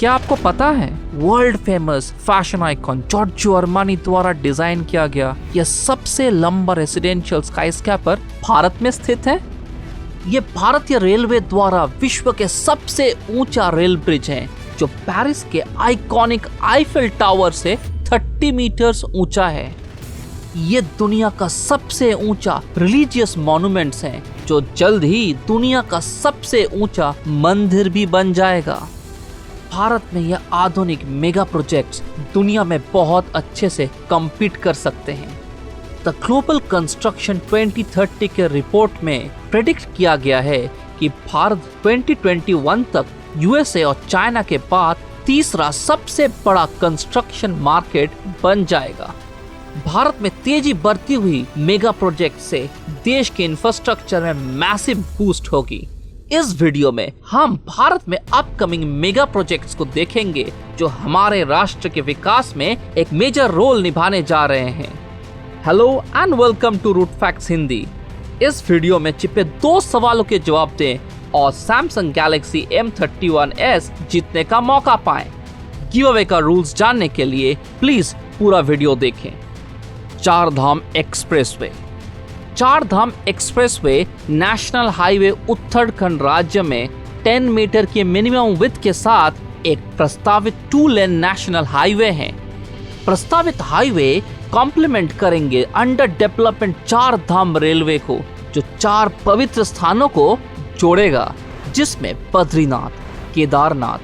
क्या आपको पता है world famous fashion icon Giorgio Armani द्वारा डिजाइन किया गया यह सबसे लंबा रेसिडेंशियल स्काईस्क्रैपर भारत में स्थित है। ये भारतीय रेलवे द्वारा विश्व के सबसे ऊंचा रेल ब्रिज है, जो पेरिस के आइकॉनिक आईफेल टावर से 30 मीटर्स ऊंचा है। ये दुनिया का सबसे ऊंचा रिलीजियस मॉन्यूमेंट्स है, जो जल्द ही दुनिया का सबसे ऊंचा मंदिर भी बन जाएगा। भारत में यह आधुनिक मेगा प्रोजेक्ट्स दुनिया में बहुत अच्छे से कम्पीट कर सकते हैं। द ग्लोबल कंस्ट्रक्शन 2030 के रिपोर्ट में प्रेडिक्ट किया गया है कि भारत 2021 तक यूएसए और चाइना के बाद तीसरा सबसे बड़ा कंस्ट्रक्शन मार्केट बन जाएगा। भारत में तेजी बढ़ती हुई मेगा प्रोजेक्ट से देश के इंफ्रास्ट्रक्चर में मैसिव बूस्ट होगी। इस वीडियो में हम भारत में अपकमिंग मेगा प्रोजेक्ट्स को देखेंगे, जो हमारे राष्ट्र के विकास में एक मेजर रोल निभाने जा रहे हैं। Hello and welcome to Root facts Hindi. इस वीडियो में छिपे 2 सवालों के जवाब दें और सैमसंग गैलेक्सी M31s जीतने का मौका पाएं। गिव अवे का रूल्स जानने के लिए प्लीज पूरा वीडियो देखें। Chardham expressway. Chardham expressway national highway Uttarakhand राज्य में 10 मीटर के मिनिमम विड्थ के साथ एक प्रस्तावित 2 लेन नेशनल हाईवे है। प्रस्तावित हाईवे कॉम्प्लीमेंट करेंगे अंडर डेवलपमेंट चारधाम रेलवे को, जो 4 पवित्र स्थानों को जोड़ेगा, जिसमें बद्रीनाथ, केदारनाथ,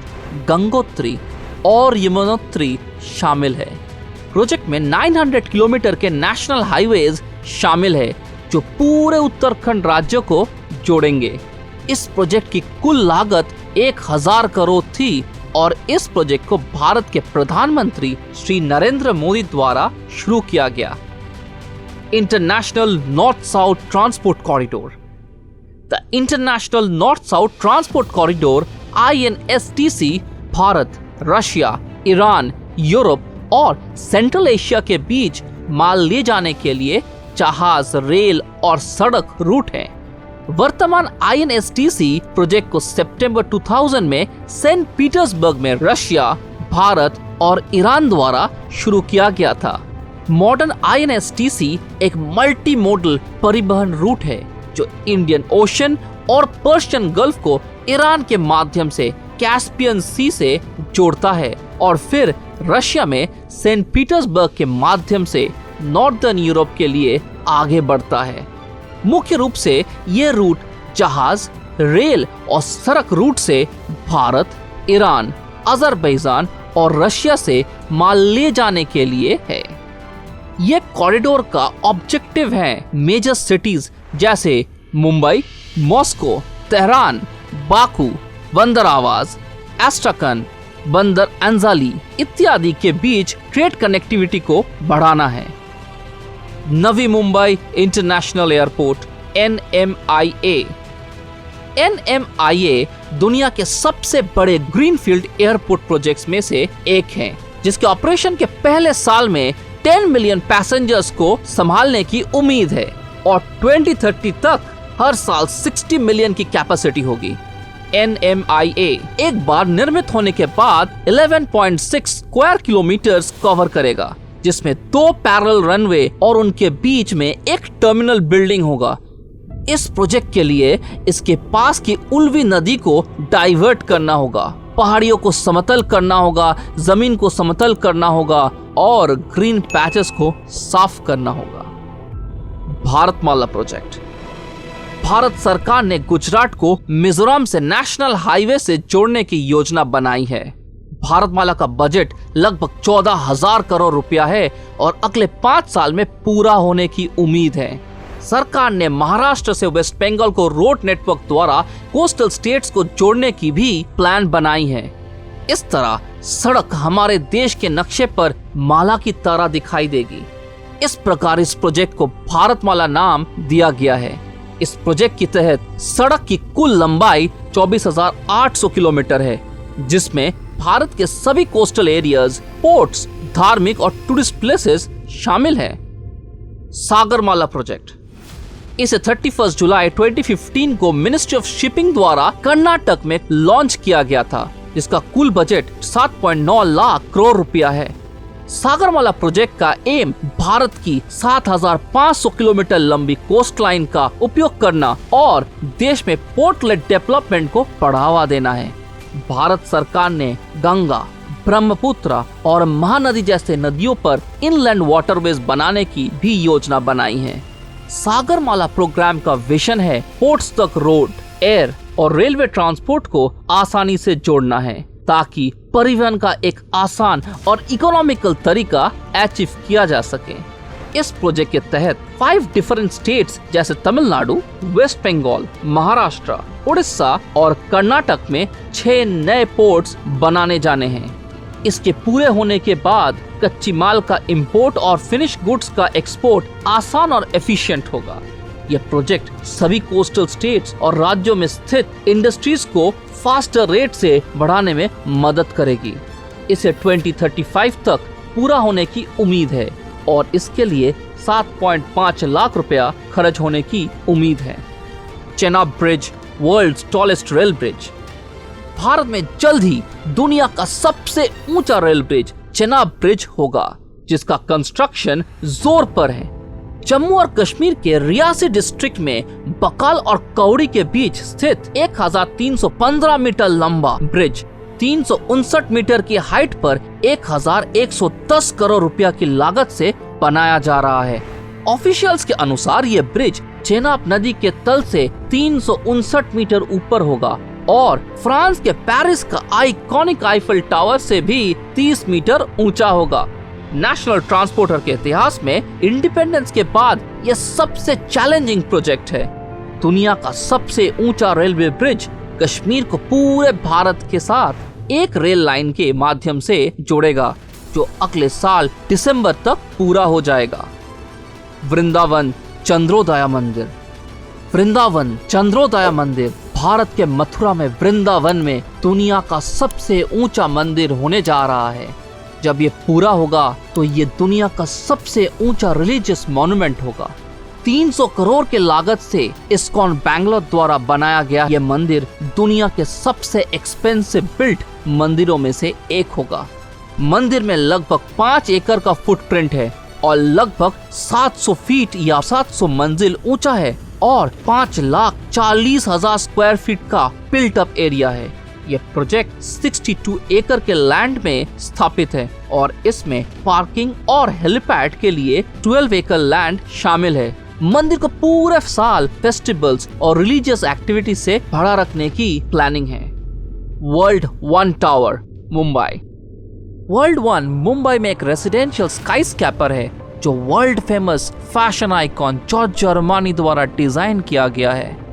गंगोत्री और यमुनोत्री शामिल है। प्रोजेक्ट में 900 किलोमीटर के नेशनल हाईवेज शामिल है, जो पूरे उत्तराखंड राज्य को जोड़ेंगे। इस प्रोजेक्ट की कुल लागत 1000 करोड़ थी और इस प्रोजेक्ट को भारत के प्रधानमंत्री श्री नरेंद्र मोदी द्वारा शुरू किया गया। International north south transport corridor. The international north south transport corridor INSTC Bharat, Russia, Iran, Europe और सेंट्रल एशिया के बीच माल ले जाने के लिए जहाज, रेल और सड़क रूट है। वर्तमान INSTC प्रोजेक्ट को सितंबर 2000 में सेंट पीटर्सबर्ग में रशिया, भारत और ईरान द्वारा शुरू किया गया था। मॉडर्न INSTC एक मल्टी मॉडल परिवहन रूट है, जो इंडियन ओशन और पर्शियन गल्फ को ईरान के माध्यम से कैस्पियन सी से जोड़ता है और फिर रशिया में सेंट पीटर्सबर्ग के माध्यम से नॉर्दर्न यूरोप के लिए आगे बढ़ता है। मुख्य रूप से ये रूट जहाज, रेल और सड़क रूट से भारत, ईरान, अजरबैजान और रशिया से माल ले जाने के लिए है। ये कॉरिडोर का ऑब्जेक्टिव है मेजर सिटीज जैसे मुंबई, मॉस्को, तेहरान, बाकू, बंदर आवाज, एस्ट्रखन, बंदर अंजाली इत्यादि के बीच ट्रेड कनेक्टिविटी को बढ़ाना है। Navi Mumbai international airport NMIA। NMIA दुनिया के सबसे बड़े ग्रीनफील्ड एयरपोर्ट प्रोजेक्ट्स में से एक है, जिसके ऑपरेशन के पहले साल में 10 मिलियन पैसेंजर्स को संभालने की उम्मीद है और 2030 तक हर साल 60 मिलियन की कैपेसिटी होगी। NMIA एक बार निर्मित होने के बाद 11.6 स्क्वायर किलोमीटर्स कवर करेगा, जिसमें 2 पैरेलल रनवे और उनके बीच में एक टर्मिनल बिल्डिंग होगा। इस प्रोजेक्ट के लिए इसके पास की उल्वी नदी को डाइवर्ट करना होगा, पहाड़ियों को समतल करना होगा, जमीन को समतल करना होगा और ग्रीन पैचेस को साफ करना होगा। भारतमाला प्रोजेक्ट। भारत सरकार ने गुजरात को मिजोरम से नेशनल हाईवे से जोड़ने की योजना बनाई है। भारतमाला का बजट लगभग 14,000 करोड़ रुपया है और अगले 5 साल में पूरा होने की उम्मीद है। सरकार ने महाराष्ट्र से वेस्ट बंगाल को रोड नेटवर्क द्वारा कोस्टल स्टेट्स को जोड़ने की भी प्लान बनाई है। इस तरह सड़क हमारे देश के नक्शे पर माला की तरह दिखाई देगी। इस प्रकार इस प्रोजेक्ट को भारतमाला नाम दिया गया है। इस प्रोजेक्ट के तहत सड़क की कुल लंबाई 24,800 किलोमीटर है, जिसमें भारत के सभी कोस्टल एरियाज, पोर्ट्स, धार्मिक और टूरिस्ट प्लेसेस शामिल है। सागरमाला प्रोजेक्ट। इसे 31 जुलाई 2015 को मिनिस्ट्री ऑफ शिपिंग द्वारा कर्नाटक में लॉन्च किया गया था। जिसका कुल बजट 7.9 लाख करोड़ रुपया है। सागरमाला प्रोजेक्ट का एम भारत की 7,500 किलोमीटर लंबी कोस्ट लाइन का उपयोग करना और देश में पोर्टलेट डेवलपमेंट को बढ़ावा देना है। भारत सरकार ने गंगा, ब्रह्मपुत्र और महानदी जैसे नदियों पर इनलैंड वाटरवेज बनाने की भी योजना बनाई है। सागरमाला प्रोग्राम का विजन है पोर्ट्स तक रोड, एयर और रेलवे ट्रांसपोर्ट को आसानी से जोड़ना है ताकि परिवहन का एक आसान और इकोनॉमिकल तरीका अचीव किया जा सके। इस प्रोजेक्ट के तहत 5 डिफरेंट स्टेट्स जैसे तमिलनाडु, वेस्ट बंगाल, महाराष्ट्र, उड़ीसा और कर्नाटक में 6 नए पोर्ट्स बनाने जाने हैं। इसके पूरे होने के बाद कच्ची माल का इंपोर्ट और फिनिश गुड्स का एक्सपोर्ट आसान और एफिशिएंट होगा। यह प्रोजेक्ट सभी कोस्टल स्टेट्स और राज्यों में स्थित इंडस्ट्रीज को फास्टर रेट से बढ़ाने में मदद करेगी। इसे 2035 तक पूरा होने की उम्मीद है और इसके लिए 7.5 लाख रुपया खर्च होने की उम्मीद है। Chenab bridge, world's tallest rail bridge. Bharat में जल्द ही दुनिया का सबसे ऊंचा रेल ब्रिज चेनाब ब्रिज होगा, जिसका कंस्ट्रक्शन जोर पर है। जम्मू और कश्मीर के रियासी डिस्ट्रिक्ट में बकाल और कौड़ी के बीच स्थित 1315 मीटर लंबा ब्रिज 359 मीटर की हाइट पर 1110 करोड़ रुपया की लागत से बनाया जा रहा है। ऑफिशियल्स के अनुसार ये ब्रिज चेनाब नदी के तल से 359 मीटर ऊपर होगा और फ्रांस के पेरिस का आइकॉनिक आईफल टावर से भी 30 मीटर ऊंचा होगा। नेशनल ट्रांसपोर्टर के इतिहास में इंडिपेंडेंस के बाद यह सबसे चैलेंजिंग प्रोजेक्ट है। दुनिया का सबसे ऊंचा रेलवे ब्रिज कश्मीर को पूरे भारत के साथ एक रेल लाइन के माध्यम से जोड़ेगा, जो अगले साल दिसंबर तक पूरा हो जाएगा। वृंदावन चंद्रोदया मंदिर। वृंदावन चंद्रोदया मंदिर भारत के मथुरा में वृंदावन में दुनिया का सबसे ऊंचा मंदिर होने जा रहा है। जब ये पूरा होगा तो ये दुनिया का सबसे ऊंचा रिलीजियस मॉन्यूमेंट होगा। 300 करोड़ के लागत से इस्कॉन बैंगलोर द्वारा बनाया गया ये मंदिर दुनिया के सबसे एक्सपेंसिव बिल्ट मंदिरों में से एक होगा। मंदिर में लगभग 5 एकड़ का फुटप्रिंट है और लगभग 700 फीट या 700 मंजिल ऊंचा है और 5,40,000 स्क्वायर फीट का बिल्ट अप एरिया है। यह प्रोजेक्ट 62 एकड़ के लैंड में स्थापित है और इसमें पार्किंग और हेलीपैड के लिए 12 एकड़ लैंड शामिल है। मंदिर को पूरे साल फेस्टिवल्स और रिलीजियस एक्टिविटी से भरा रखने की प्लानिंग है। World one tower Mumbai. World one Mumbai में एक रेसिडेंशियल स्काईस्क्रैपर है जो world famous fashion icon George Armani द्वारा डिजाइन किया गया है।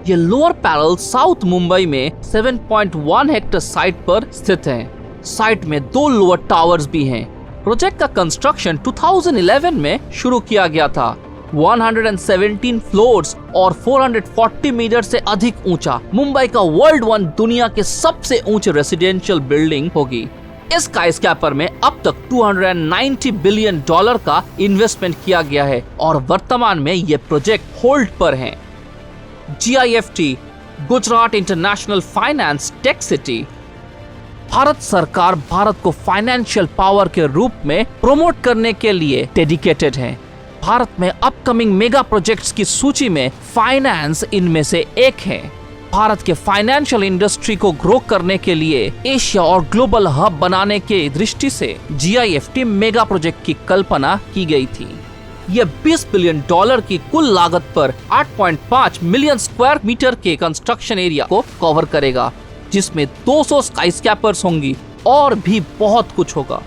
ये लोअर पैरल साउथ मुंबई में 7.1 हेक्टेयर साइट पर स्थित है। साइट में 2 लोअर टावर्स भी हैं। प्रोजेक्ट का कंस्ट्रक्शन 2011 में शुरू किया गया था। 117 फ्लोर्स और 440 मीटर से अधिक ऊंचा मुंबई का वर्ल्ड वन दुनिया के सबसे ऊंचे रेसिडेंशियल बिल्डिंग होगी। इस स्काईस्क्रैपर में अब तक $290 बिलियन का इन्वेस्टमेंट किया गया है और वर्तमान में ये प्रोजेक्ट होल्ड पर है। GIFT Gujarat international finance tech city. Bharat सरकार भारत को फाइनेंशियल पावर के रूप में प्रमोट करने के लिए डेडिकेटेड है। भारत में अपकमिंग मेगा प्रोजेक्ट्स की सूची में फाइनेंस इनमें से एक है। भारत के फाइनेंशियल इंडस्ट्री को ग्रो करने के लिए एशिया और ग्लोबल हब बनाने के दृष्टि से GIFT मेगा प्रोजेक्ट की कल्पना की गई थी। यह $20 बिलियन की कुल लागत पर 8.5 मिलियन स्क्वायर मीटर के कंस्ट्रक्शन एरिया को कवर करेगा, जिसमें 200 स्काईस्क्रैपर्स होंगी और भी बहुत कुछ होगा।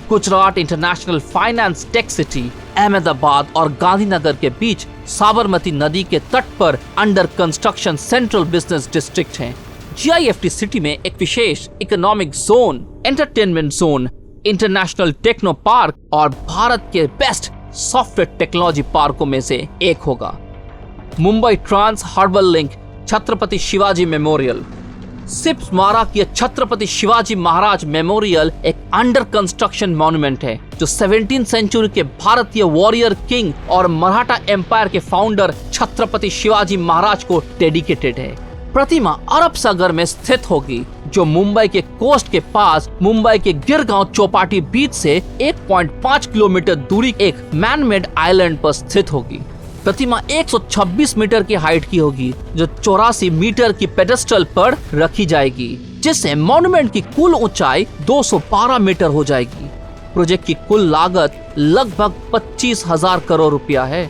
Gujarat international finance tech city Ahmedabad और गांधीनगर के बीच साबरमती नदी के तट पर under construction central business district है। GIFT सिटी में एक विशेष economic zone, entertainment zone, international techno park और भारत के बेस्ट सॉफ्टवेयर टेक्नोलॉजी पार्कों में से एक होगा। Mumbai Trans Harbour Link Chhatrapati Shivaji Memorial. सिप स्मारक यह छत्रपति शिवाजी महाराज मेमोरियल एक अंडर कंस्ट्रक्शन मॉन्यूमेंट है जो 17वीं सेंचुरी के भारतीय वॉरियर किंग और मराठा एम्पायर के फाउंडर छत्रपति शिवाजी महाराज को डेडिकेटेड है। प्रतिमा अरब सागर में स्थित होगी, जो मुंबई के कोस्ट के पास मुंबई के गिरगांव चौपाटी बीच से 1.5 किलोमीटर दूरी एक मैनमेड आइलैंड पर स्थित होगी। प्रतिमा 126 मीटर की हाइट की होगी, जो 84 मीटर की पेडेस्टल पर रखी जाएगी, जिससे मॉन्यूमेंट की कुल ऊंचाई 212 मीटर हो जाएगी। प्रोजेक्ट की कुल लागत लगभग 25,000 करोड़ रुपया है।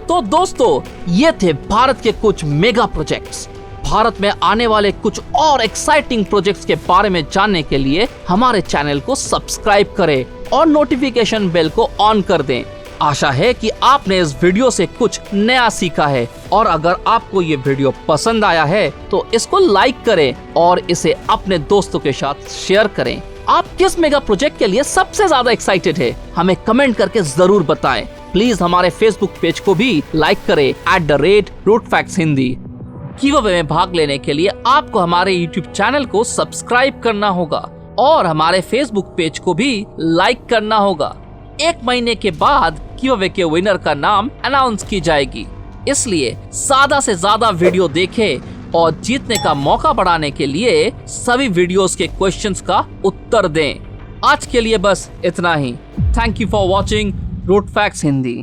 तो दोस्तों, ये थे भारत के कुछ मेगा प्रोजेक्ट्स। भारत में आने वाले कुछ और एक्साइटिंग प्रोजेक्ट्स के बारे में जानने के लिए हमारे चैनल को सब्सक्राइब करें और नोटिफिकेशन बेल को ऑन कर दें। आशा है कि आपने इस वीडियो से कुछ नया सीखा है, और अगर आपको ये वीडियो पसंद आया है तो इसको लाइक करें और इसे अपने दोस्तों के साथ शेयर करें। आप किस मेगा प्रोजेक्ट के लिए सबसे ज्यादा एक्साइटेड है, हमें कमेंट करके जरूर बताएं। प्लीज हमारे फेसबुक पेज को भी लाइक करें @rootfactshindy। गिवअवे में भाग लेने के लिए आपको हमारे YouTube चैनल को सब्सक्राइब करना होगा और हमारे फेसबुक पेज को भी लाइक करना होगा। 1 महीने के बाद गिवअवे के विनर का नाम अनाउंस की जाएगी, इसलिए ज्यादा से ज्यादा वीडियो देखें और जीतने का मौका बढ़ाने के लिए सभी वीडियोस के क्वेश्चंस का उत्तर दें। आज के लिए बस इतना ही। Thank you for watching root facts Hindi.